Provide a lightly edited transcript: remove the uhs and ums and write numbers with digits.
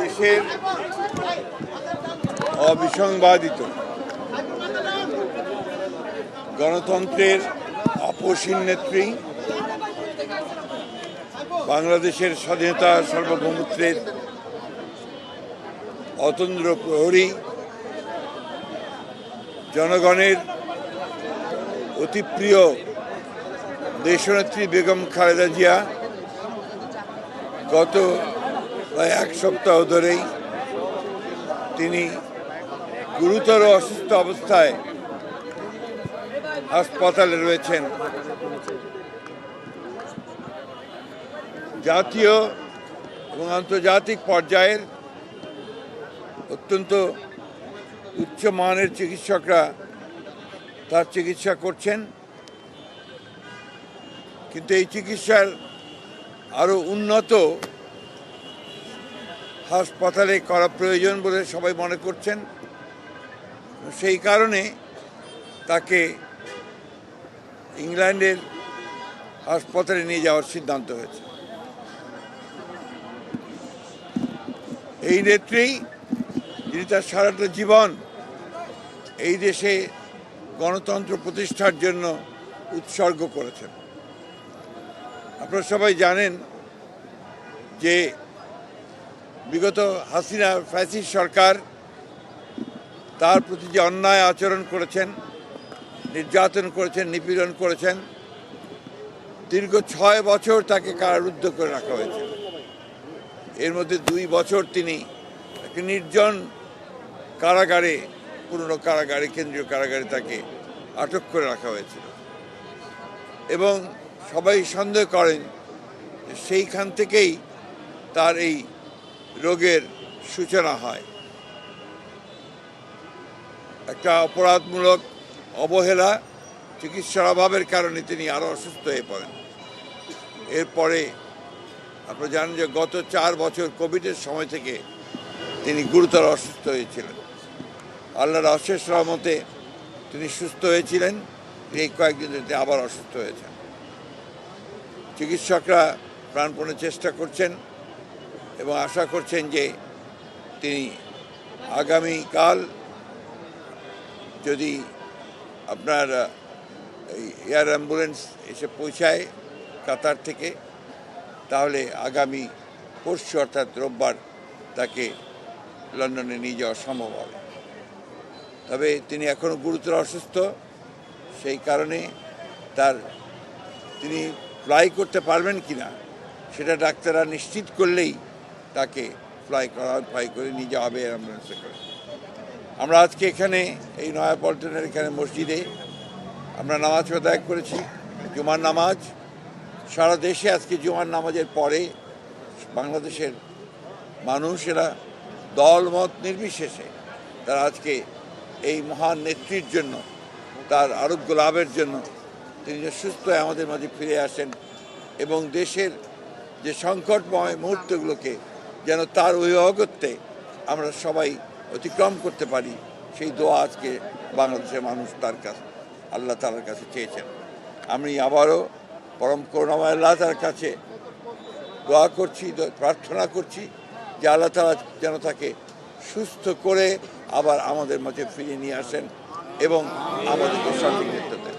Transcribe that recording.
দেশের অবিসংবাদিত গণতন্ত্রের আপসীন নেত্রী, বাংলাদেশের স্বাধীনতা সার্বভৌমত্বের অতন্দ্র প্রহরী, জনগণের অতি প্রিয় দেশনেত্রী বেগম খালেদা জিয়া গত প্রায় এক সপ্তাহ ধরেই তিনি গুরুতর অসুস্থ অবস্থায় হাসপাতালে রয়েছেন। জাতীয় এবং আন্তর্জাতিক পর্যায়ের অত্যন্ত উচ্চমানের চিকিৎসকরা তার চিকিৎসা করছেন, কিন্তু এই চিকিৎসার আরও উন্নত হাসপাতালে করা প্রয়োজন বলে সবাই মনে করছেন। সেই কারণে তাকে ইংল্যান্ডের হাসপাতালে নিয়ে যাওয়ার সিদ্ধান্ত হয়েছে। এই নেত্রী, যিনি তার সারাটা জীবন এই দেশে গণতন্ত্র প্রতিষ্ঠার জন্য উৎসর্গ করেছেন। আপনারা সবাই জানেন যে বিগত হাসিনা ফ্যাসিস্ট সরকার তার প্রতি যে অন্যায় আচরণ করেছেন, নির্যাতন করেছেন, নিপীড়ন করেছেন, দীর্ঘ 6 বছর তাকে কারারুদ্ধ করে রাখা হয়েছে। এর মধ্যে 2 বছর তিনি একটি নির্জন কারাগারে, পুরনো কারাগারে, কেন্দ্রীয় কারাগারে তাকে আটক করে রাখা হয়েছিল এবং সবাই সন্দেহ করেন সেইখান থেকেই তার এই রোগের সূচনা হয়। একটা অপরাধমূলক অবহেলা, চিকিৎসার অভাবের কারণে তিনি আরও অসুস্থ হয়ে পড়েন। এরপরে আপনারা জানেন যে গত 4 বছর কোভিডের সময় থেকে তিনি গুরুতর অসুস্থ হয়েছিলেন। আল্লাহর অশেষ রহমতে তিনি সুস্থ হয়েছিলেন। এই কয়েকদিন ধরে আবার অসুস্থ হয়েছেন। চিকিৎসকরা প্রাণপণে চেষ্টা করছেন এবং আশা করছেন যে তিনি আগামীকাল যদি আপনার এয়ার অ্যাম্বুলেন্স এসে পৌঁছায় কাতার থেকে, তাহলে আগামী পরশু অর্থাৎ রোববার তাকে লন্ডনে নিয়ে যাওয়া সম্ভব হবে। তবে তিনি এখনও গুরুতর অসুস্থ, সেই কারণে তিনি ফ্লাই করতে পারবেন কিনা সেটা ডাক্তাররা নিশ্চিত করলেই তাকে ফ্লাই করে নিয়ে যাওয়া হবে অ্যাম্বুলেন্সে করে। আমরা আজকে এখানে এই নয়াপল্টনের এখানে মসজিদে আমরা নামাজ আদায় করেছি, জুমার নামাজ। সারা দেশে আজকে জুমার নামাজের পরে বাংলাদেশের মানুষেরা দলমত নির্বিশেষে তারা আজকে এই মহান নেত্রীর জন্য, তার আরোগ্য লাভের জন্য, তিনি যে সুস্থ হয়ে আমাদের মাঝে ফিরে আসেন এবং দেশের যে সংকটময় মুহূর্তগুলোকে যেন তার অভিভাবকত্বে আমরা সবাই অতিক্রম করতে পারি, সেই দোয়া আজকে বাংলাদেশের মানুষ তার কাছে, আল্লাহ তাআলার কাছে চেয়েছেন। আমি আবারও পরম করুণাময় আল্লাহ তাআলার কাছে দোয়া করছি, প্রার্থনা করছি যে আল্লাহ তাআলা যেন তাকে সুস্থ করে আবার আমাদের মাঝে ফিরিয়ে নিয়ে আসেন এবং আমাদেরকে সঠিক নেতৃত্ব দেন।